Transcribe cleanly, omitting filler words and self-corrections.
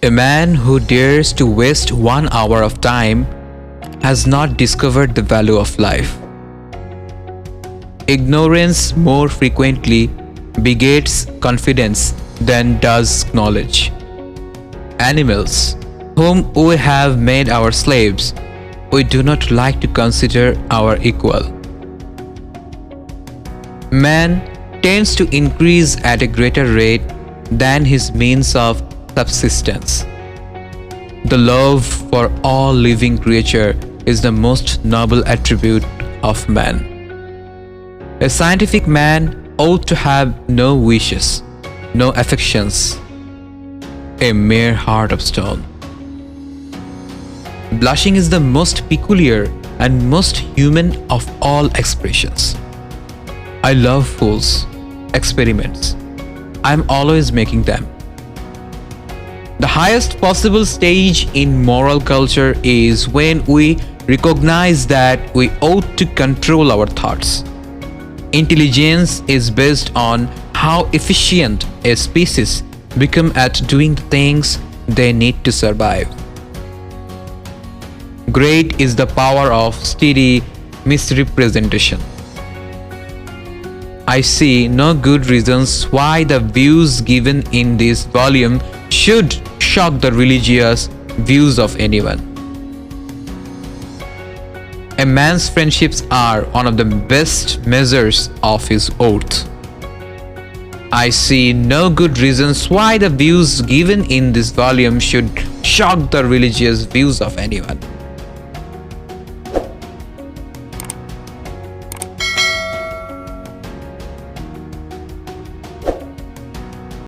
A man who dares to waste 1 hour of time has not discovered the value of life. Ignorance more frequently begets confidence than does knowledge. Animals, whom we have made our slaves, we do not like to consider our equal. Man tends to increase at a greater rate than his means of subsistence. The love for all living creature is the most noble attribute of man. A scientific man ought to have no wishes, no affections, a mere heart of stone. Blushing is the most peculiar and most human of all expressions. I love fools, experiments. I am always making them. The highest possible stage in moral culture is when we recognize that we ought to control our thoughts. Intelligence is based on how efficient a species become at doing the things they need to survive. Great is the power of steady misrepresentation. I see no good reasons why the views given in this volume should shock the religious views of anyone. A man's friendships are one of the best measures of his worth. I see no good reasons why the views given in this volume should shock the religious views of anyone.